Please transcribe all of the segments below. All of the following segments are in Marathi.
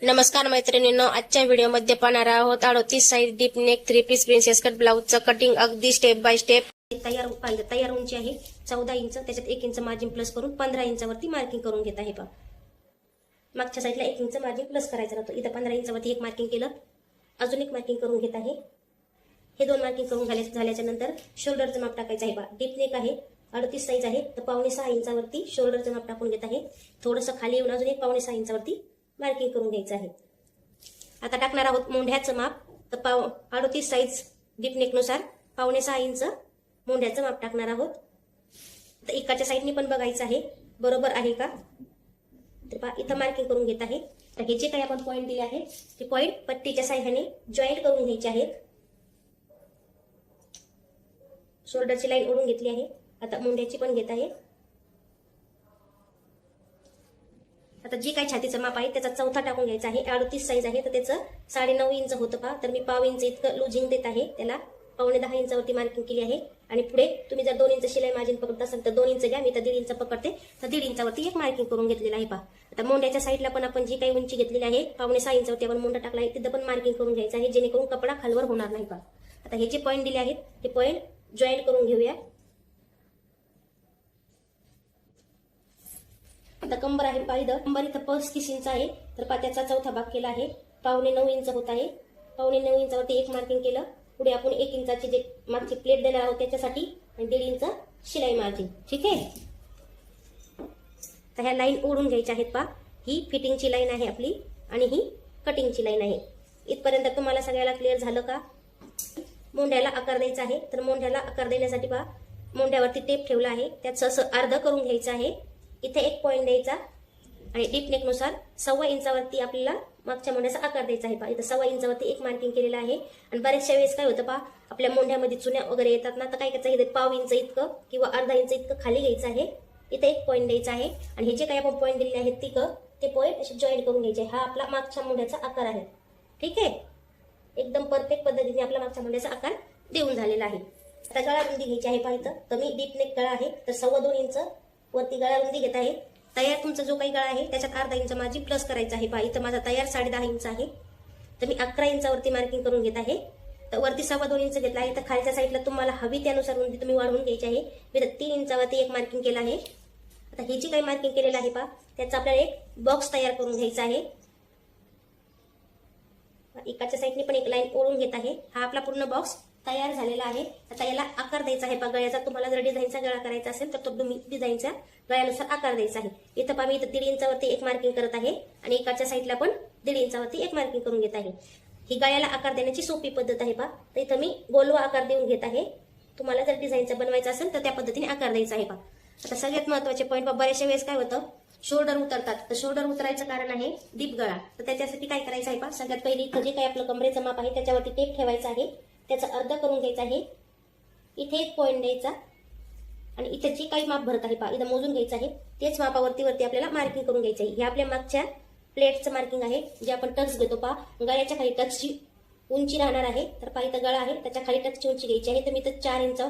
नमस्कार मैत्रिणींनो, आजच्या व्हिडिओमध्ये पाहणार आहोत 38 size deep neck 3 piece princess cut ब्लाउजचं कटिंग अगदी स्टेप बाय स्टेप. तयार उंची आहे 14 इंच, त्याच्यात 1 इंच मार्जिन प्लस करून 15 इंचावरती मार्किंग करून घेत आहे. पहा, मागच्या साईडला 1 इंच मार्जिन प्लस करायचं राहतो. इथं 15 इंचावरती एक मार्किंग केलं, अजून एक मार्किंग करून घेत आहे. हे दोन मार्किंग करून झाल्याच्या नंतर शोल्डरचं माप टाकायचं आहे. पहा, डीप नेक आहे 38 साइज आहे, तर 5.5 इंचावरती शोल्डरचं माप टाकून घेत आहे. थोडंसं खाली येऊन अजून एक 5.5 इंचावरती मार्किंग करून घ्यायचं आहे. आता टाकणार आहोत मोंढ्याचं माप. तर 38 साइज डीप नेक नुसार 5.5 इंच मोंढ्याचं माप टाकणार आहोत. तर एकाच्या साईडनी पण बघायचं आहे बरोबर आहे का. तर पहा, इथं मार्किंग करून घेत आहे. तर हे जे काही आपण पॉईंट दिले आहे ते पॉईंट पट्टीच्या साह्याने जॉईंट करून घ्यायचे आहेत. शोल्डरची लाईन ओढून घेतली आहे. आता मोंढ्याची पण घेत आहे. आता जी काही छातीचं माप आहे त्याचा चौथा टाकून घ्यायचा आहे. 38 साइज आहे तर त्याचं 9.5 इंच होतं. पहा, तर मी 1/2 इंच इतकं लुजिंग देत आहे. त्याला 9.5 इंचावरती मार्किंग केली आहे. आणि पुढे तुम्ही जर 2 इंच शिलाई मार्जिन पकडत असाल तर 2 इंच घ्या. मी तर 1.5 इंच पकडते, तर 1.5 इंचावरती एक मार्किंग करून घेतलेलं आहे. पहा, आता मोंढ्याच्या साईडला पण आपण जी काही उंची घेतलेली आहे 5.5 इंचावरती आपण मोंढा टाकला आहे, तिथं पण मार्किंग करून घ्यायचं आहे, जेणेकरून कपडा खालवर होणार नाही. पहा, आता हे जे पॉईंट दिले आहेत ते पॉईंट जॉईंट करून घेऊया. आता कंबर आहे. कंबर इथं 35 इंच आहे, तर त्याचा चौथा भाग केला आहे. 8.25 इंच होत आहे. 8.25 इंचावरती एक मार्किंग केलं. पुढे आपण 1 इंचाची जे मागची प्लेट देणार आहोत त्याच्यासाठी आणि 1.5 इंच शिलाई मार्जिन. ठीक आहे. तर ह्या लाईन ओढून घ्यायच्या आहेत. पहा, ही फिटिंगची लाईन आहे आपली आणि ही कटिंगची लाईन आहे. इथपर्यंत तुम्हाला सगळ्याला क्लिअर झालं का. मोंढ्याला आकार द्यायचा आहे. तर मोंढ्याला आकार देण्यासाठी पहा, मोंढ्यावरती टेप ठेवला आहे, त्याचं असं अर्ध करून घ्यायचं आहे. इथे एक पॉईंट द्यायचा आणि डीप नेक नुसार 1.25 इंचावरती आपल्याला मागच्या मोंढ्याचा आकार द्यायचा आहे. पहा, इथं 1.25 इंचावरती एक मार्किंग केलेलं आहे. आणि बऱ्याचशा वेळेस काय होतं, पहा, आपल्या मोंढ्यामध्ये चुन्या वगैरे येतात ना, तर काय करायचं, इथे 1/2 इंच इतकं किंवा अर्धा इंच इतकं खाली घ्यायचं आहे. इथे एक पॉईंट द्यायचा आहे आणि हे जे काही आपण पॉईंट दिलेले आहेत ते पॉईंट असे जॉईन करून घ्यायचे. हा आपला मागच्या मोंढ्याचा आकार आहे. ठीक आहे. एकदम परफेक्ट पद्धतीने आपला मागच्या मोंढ्याचा आकार देऊन झालेला आहे. आता गळा रुंदी घ्यायची आहे. पहा, इथं कमी डीप नेक गळा आहे, तर 2.25 इंच वरती गळा रुंदी घेत आहे. तयार तुमचा जो काही गळा आहे त्याच्यात अर्धा इंच मार्जिन प्लस करायचा आहे. पहा, इथं माझा तयार 10.5 इंच आहे, तर मी 11 इंचावरती मार्किंग करून घेत आहे. तर वरती 2.25 इंच घेतला आहे. तर खालच्या साईडला तुम्हाला हवी त्यानुसार रुंदी तुम्ही वाढवून घ्यायची आहे. मी 3 इंचावरती एक मार्किंग केलं आहे. आता ही जी काही मार्किंग केलेलं आहे, पहा, त्याचा आपल्याला एक बॉक्स तयार करून घ्यायचा आहे. एकाच्या साईडने पण एक लाईन ओढून घेत आहे. हा आपला पूर्ण बॉक्स तयार झालेला आहे. आता याला आकार द्यायचा आहे. पहा, गळ्याचा तुम्हाला जर डिझाईनचा गळा करायचा असेल तर तो तुम्ही डिझाईनच्या गळ्यानुसार आकार द्यायचा आहे. इथं पहा, मी इथं 1.5 इंचावरती एक मार्किंग करत आहे आणि एकाच्या साईडला पण 1.5 इंचावरती एक मार्किंग करून घेत आहे. ही गळ्याला आकार देण्याची सोपी पद्धत आहे. पहा, तर इथं मी गोलवा आकार देऊन घेत आहे. तुम्हाला जर डिझाईनचा बनवायचा असेल तर त्या पद्धतीने आकार द्यायचा आहे. पहा, आता सगळ्यात महत्त्वाचे पॉईंट, बऱ्याचशा वेळेस काय होतं, शोल्डर उतरतात. तर शोल्डर उतरायचं कारण आहे डीप गळा. तर त्याच्यासाठी काय करायचं आहे, पहा, सगळ्यात पहिले इथं जे काही आपलं कमरेचं माप आहे त्याच्यावरती टेप ठेवायचा आहे. त्याचा अर्ध करून घ्यायचा आहे. इथे एक पॉईंट द्यायचा आणि इथे जे काही माप भरत आहे, पहा, इथं मोजून घ्यायचं आहे. तेच मापावरती आपल्याला मार्किंग करून घ्यायचं आहे. हे आपल्या मागच्या प्लेटचं मार्किंग आहे, जे आपण टक्स घेतो. पहा, गळ्याच्या खाली टक्सची उंची राहणार आहे. तर पहा, इथं गळा आहे, त्याच्या खाली टक्सची उंची घ्यायची आहे. तर मी इथं 4 इंच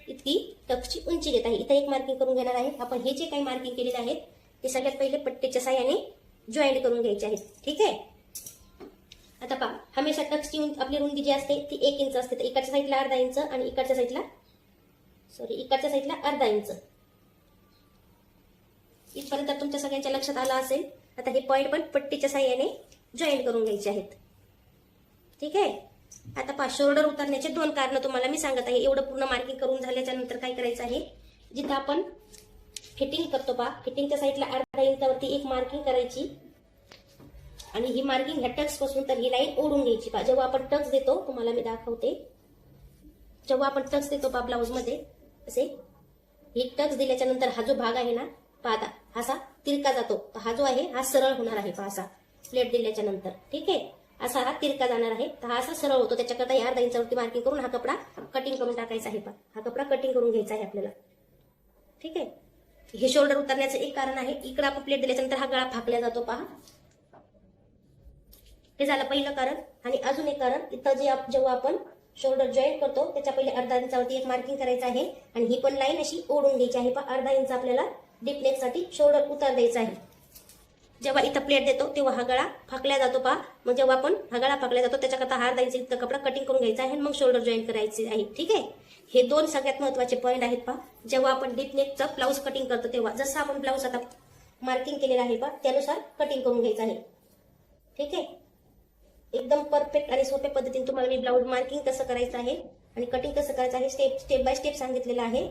इतकी टक्सची उंची घेत आहे. इथं एक मार्किंग करून घेणार आहे. आपण हे जे काही मार्किंग केलेले आहेत ते सगळ्यात पहिले पट्टीच्या साह्याने जॉईंट करून घ्यायचे आहेत. ठीक आहे. आता पहा, हमेशा टक्सची आपली रुंदी जी असते ती 1 इंच असते. तर एकाच्या साईडला अर्धा इंच आणि इकडच्या साईडला अर्धा इंच. इथपर्यंत तुमच्या सगळ्यांच्या लक्षात आलं असेल. आता हे पॉईंट पण पट्टीच्या साह्याने जॉईंट करून घ्यायचे आहेत. ठीक आहे. आता पहा, शोल्डर उतरण्याचे 2 कारण तुम्हाला मी सांगत आहे. एवढं पूर्ण मार्किंग करून झाल्याच्या नंतर काय करायचं आहे, जिथं आपण फिटिंग करतो, पहा, फिटिंगच्या साईडला अर्धा इंचावरती एक मार्किंग करायची आणि ही मार्किंग ह्या टक्स पासून तर ही लाईन ओढून घ्यायची. पहा, जेव्हा आपण टक्स देतो, तुम्हाला मी दाखवते, जेव्हा आपण टक्स देतो पहा ब्लाऊज मध्ये असे, ही टक्स दिल्याच्या नंतर हा जो भाग आहे ना, पहा, आता असा तिरका जातो. तर हा जो आहे हा सरळ होणार आहे. पहा, असा प्लेट दिल्याच्या नंतर. ठीक आहे. असा हा तिरका जाणार आहे, तर हा असा सरळ होतो. त्याच्याकरता या अर्धा इंचावरती मार्किंग करून हा कपडा कटिंग करून टाकायचा आहे. पहा, हा कपडा कटिंग करून घ्यायचा आहे आपल्याला. ठीक आहे. हे शोल्डर उतरण्याचं एक कारण आहे. इकडे आपण प्लेट दिल्याच्या नंतर हा गळा फाकला जातो. पहा, हे झालं पहिलं कारण. आणि अजून एक कारण, इथं जेव्हा आपण शोल्डर जॉईंट करतो त्याच्या पहिले अर्धा इंचावरती एक मार्किंग करायचं आहे आणि ही पण लाईन अशी ओढून घ्यायची आहे. पण अर्धा इंच आपल्याला डीप नेक साठी शोल्डर उतार द्यायचा आहे. जेव्हा इथं प्लेट देतो तेव्हा हा गळा फाकल्या जातो पहा. मग जेव्हा आपण हा गळा फाकल्या जातो त्याच्याकरता अर्धा इंच इथं कपडा कटिंग करून घ्यायचा आहे, मग शोल्डर जॉईन करायचे आहे. ठीक आहे, हे दोन सगळ्यात महत्वाचे पॉईंट आहेत पहा. जेव्हा आपण डीप नेकचं ब्लाऊज कटिंग करतो तेव्हा जसं आपण ब्लाऊज आता मार्किंग केलेलं आहे पहा त्यानुसार कटिंग करून घ्यायचं आहे. ठीक आहे, एकदम परफेक्ट आणि सोप्या पद्धतीने तुम्हाला मी ब्लाऊज मार्किंग कसं करायचं आहे आणि कटिंग कसं करायचं आहे स्टेप बाय स्टेप सांगितलेलं आहे.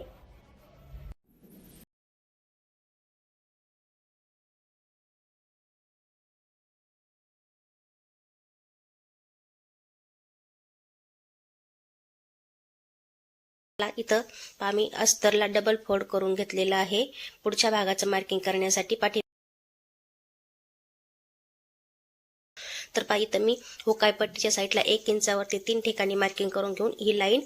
इथं आम्ही अस्तरला डबल फोल्ड करून घेतलेला आहे पुढच्या भागाचं मार्किंग करण्यासाठी. पाठी तर पहा इथं मी हुकाय पट्टीच्या साईडला 1 इंचावरती 3 ठिकाणी मार्किंग करून घेऊन ही लाईन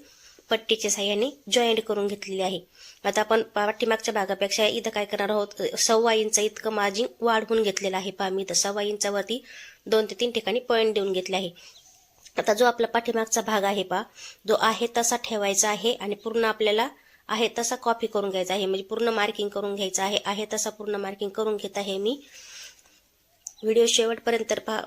पट्टीच्या साह्याने जॉईंट करून घेतलेली आहे. आता आपण पाठीमागच्या भागापेक्षा इथं काय करणार आहोत, 1.25 इंच इतकं मार्जिन वाढवून घेतलेलं आहे. पहा मी इथं 1.25 इंचावरती 2 ते 3 ठिकाणी पॉईंट देऊन घेतले आहे. आता जो आपला पाठीमागचा भाग आहे पहा, जो आहे तसा ठेवायचा आहे आणि पूर्ण आपल्याला आहे तसा कॉपी करून घ्यायचा आहे, म्हणजे पूर्ण मार्किंग करून घ्यायचा आहे तसा पूर्ण मार्किंग करून घेत आहे मी. व्हिडिओ शेवटपर्यंत पहा,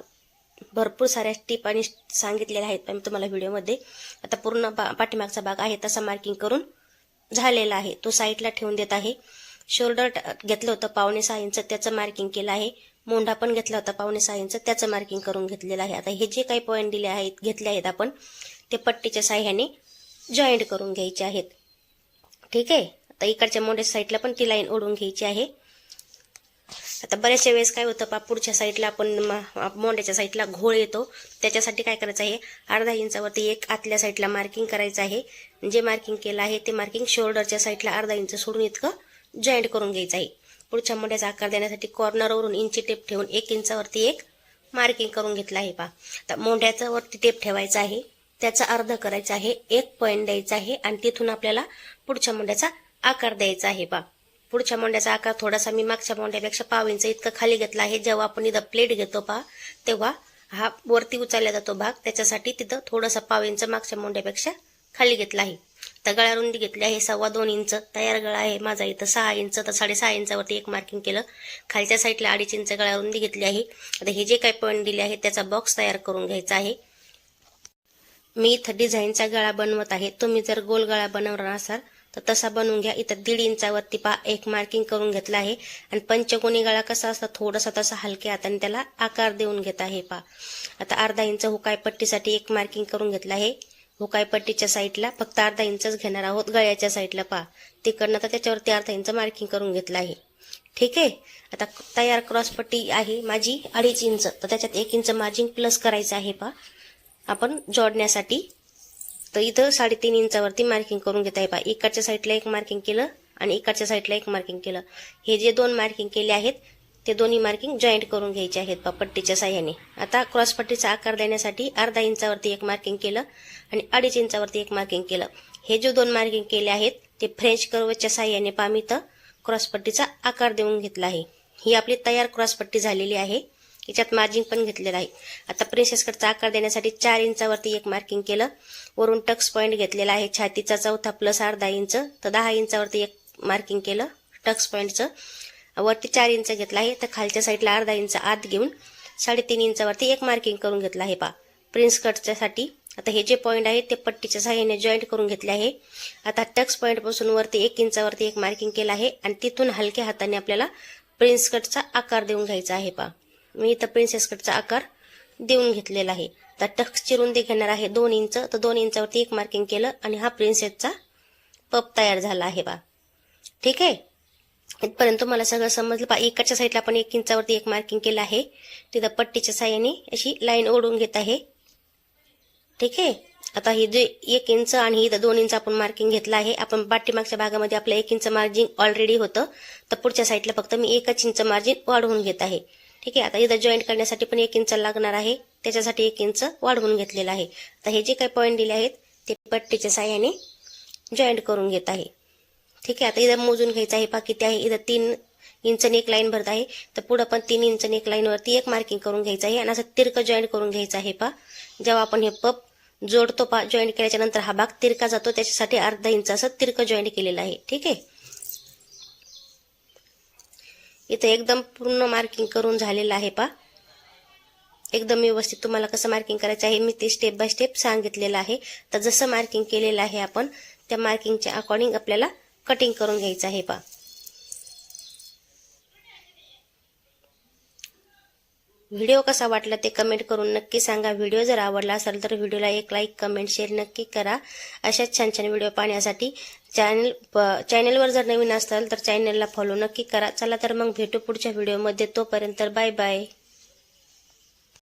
भरपूर साऱ्या टिप आणि सांगितलेल्या आहेत मी तुम्हाला व्हिडिओमध्ये. आता पूर्ण पाठीमागचा भाग आहे तसा मार्किंग करून झालेला आहे, तो साईडला ठेवून देत आहे. शोल्डर घेतलं होतं 5.5 इंच, त्याचं मार्किंग केलं आहे. मोंढा पण घेतला होता 5.5 इंच, त्याचं मार्किंग करून घेतलेलं आहे. आता हे जे काही पॉईंट दिले आहेत घेतले आहेत आपण ते पट्टीच्या साह्याने जॉईंट करून घ्यायचे आहेत. ठीक आहे, आता इकडच्या मोंढ्याच्या साईडला पण ती लाईन ओढून घ्यायची आहे. आता बऱ्याचशा वेळेस काय होतं पुढच्या साईडला आपण मोंढ्याच्या साईडला घोळ येतो, त्याच्यासाठी काय करायचं आहे, अर्धा इंचावरती एक आतल्या साईडला मार्किंग करायचं आहे. जे मार्किंग केलं आहे ते मार्किंग शोल्डरच्या साईडला अर्धा इंच सोडून इतकं जॉईंट करून घ्यायचं आहे. पुढच्या मोंढ्याचा आकार देण्यासाठी कॉर्नरवरून इंची टेप ठेवून 1 इंचावरती एक मार्किंग करून घेतलं आहे. पहा आता मोंढ्याचा वरती टेप ठेवायचा आहे, त्याचा अर्ध करायचा आहे, 1 पॉईंट द्यायचा आहे आणि तिथून आपल्याला पुढच्या मोंढ्याचा आकार द्यायचा आहे. पहा पुढच्या मोंढ्याचा आकार थोडासा मी मागच्या मोंढ्यापेक्षा 1.5 इंच इतकं खाली घेतला आहे. जेव्हा आपण इथं प्लेट घेतो पहा तेव्हा हा वरती उचलला जातो भाग, त्याच्यासाठी तिथं थोडासा 1.5 इंच मागच्या मोंढ्यापेक्षा खाली घेतला आहे. तर गळा रुंदी घेतली आहे 2.25 इंच. तयार गळा आहे माझा इथं 6 इंच, तर 6.5 इंचावरती एक मार्किंग केलं. खालच्या साईडला 2.5 इंच गळा रुंदी घेतली आहे. आता हे जे काही पॉईंट दिले आहे त्याचा बॉक्स तयार करून घ्यायचा आहे. मी इथं डिझाईनचा गळा बनवत आहे, तुम्ही जर गोल गळा बनवणार असाल तर तसा बनवून घ्या. इथं 1.5 इंचावरती पहा एक मार्किंग करून घेतलं आहे आणि पंचकोनी गळा कसा असता थोडासा तसा हलक्या हाताने त्याला आकार देऊन घेत आहे. पहा आता अर्धा इंच हुकाय पट्टीसाठी एक मार्किंग करून घेतलं आहे. हुकाय पट्टीच्या साईडला फक्त अर्धा इंचच घेणार आहोत, गळ्याच्या साईडला पहा तिकडनं तर त्याच्यावरती अर्धा इंच मार्किंग करून घेतलं आहे. ठीक आहे, आता तयार क्रॉस पट्टी आहे माझी 2.5 इंच, तर त्याच्यात 1 इंच मार्जिन प्लस करायचं आहे पहा आपण जोडण्यासाठी. तर इथं 3.5 इंचावरती मार्किंग करून घेत आहे. पहा इकडच्या साईडला एक मार्किंग केलं आणि इकडच्या साईडला एक मार्किंग केलं. हे जे 2 मार्किंग केले आहेत ते दोन्ही मार्किंग जॉईंट करून घ्यायचे आहेत पहा पट्टीच्या साह्याने. आता क्रॉस पट्टीचा आकार देण्यासाठी अर्धा इंचावरती एक मार्किंग केलं आणि 2.5 इंचावरती एक मार्किंग केलं. हे जे 2 मार्किंग केले आहेत ते फ्रेंच कर्वच्या साह्याने पहा मी इथं क्रॉस पट्टीचा आकार देऊन घेतला आहे. ही आपली तयार क्रॉस पट्टी झालेली आहे, याच्यात मार्जिन पण घेतलेलं आहे. आता प्रिन्सेस कटचा आकार देण्यासाठी 4 इंचावरती एक मार्किंग केलं. वरून टक्स पॉईंट घेतलेला आहे छातीचा चौथा प्लस अर्धा इंच, तर 10 इंचावरती एक मार्किंग केलं टक्स पॉईंटचं. वरती 4 इंच घेतला आहे, तर खालच्या साईडला अर्धा इंच आत घेऊन 3.5 इंचावरती एक मार्किंग करून घेतलं आहे. पहा प्रिन्स कटच्यासाठी आता हे जे पॉईंट आहे ते पट्टीच्या साह्याने जॉईंट करून घेतले आहे. आता टक्स पॉईंट पासून वरती 1 इंचावरती एक मार्किंग केलं आहे आणि तिथून हलक्या हाताने आपल्याला प्रिन्स कटचा आकार देऊन घ्यायचा आहे. पहा मी इथं प्रिन्सेस कटचा आकार देऊन घेतलेला आहे. तर टक्सची रुंदी घेणार आहे 2 इंच, तर 2 इंचावरती एक मार्किंग केलं आणि हा प्रिन्सेसचा पप तयार झाला आहे. पहा ठीक आहे, इथपर्यंत तुम्हाला सगळं समजलं. पहा इकडच्या साईडला आपण 1 इंचावरती एक मार्किंग केलं आहे, तिथं पट्टीच्या साह्याने अशी लाईन ओढून घेत आहे. ठीक आहे, आता हे जे 1 इंच आणि इथं 2 इंच आपण मार्किंग घेतलं आहे. आपण पाठीमागच्या भागामध्ये आपलं 1 इंच मार्जिन ऑलरेडी होतं, तर पुढच्या साईडला फक्त मी 1 इंच मार्जिन वाढवून घेत आहे. ठीक आहे, आता इथं जॉईंट करण्यासाठी पण 1 इंच लागणार आहे, त्याच्यासाठी 1 इंच वाढवून घेतलेलं आहे. आता हे जे काही पॉईंट दिले आहेत ते पट्टीच्या साह्याने जॉईंट करून घेत आहे. ठीक आहे, आता इथं मोजून घ्यायचं आहे. पहा किती आहे, इथं 3 इंच नेक लाईन भरत आहे, तर पुढं पण 3 इंच नेक लाईनवरती एक मार्किंग करून घ्यायचं आहे आणि असं तिरकं जॉईंट करून घ्यायचं आहे. पहा जेव्हा आपण हे पप जोडतो पहा जॉईंट केल्याच्या नंतर हा भाग तिरका जातो, त्याच्यासाठी अर्धा इंच असं तिरकं जॉईंट केलेलं आहे. ठीक आहे, इथं एकदम पूर्ण मार्किंग करून झालेलं आहे पा. एकदम व्यवस्थित तुम्हाला कसं मार्किंग करायचं आहे मी ते स्टेप बाय स्टेप सांगितलेलं आहे. तर जसं मार्किंग केलेलं आहे आपण त्या मार्किंगच्या अकॉर्डिंग आपल्याला कटिंग करून घ्यायचं आहे पा. व्हिडिओ कसा वाटला ते कमेंट करून नक्की सांगा. व्हिडिओ जर आवडला असेल तर व्हिडिओला एक लाईक कमेंट शेअर नक्की करा. अशाच छान छान व्हिडिओ पाहण्यासाठी चॅनलवर जर नवीन असाल तर चॅनलला फॉलो नक्की करा. चला तर मग भेटू पुढच्या व्हिडिओमध्ये. तोपर्यंत बाय बाय.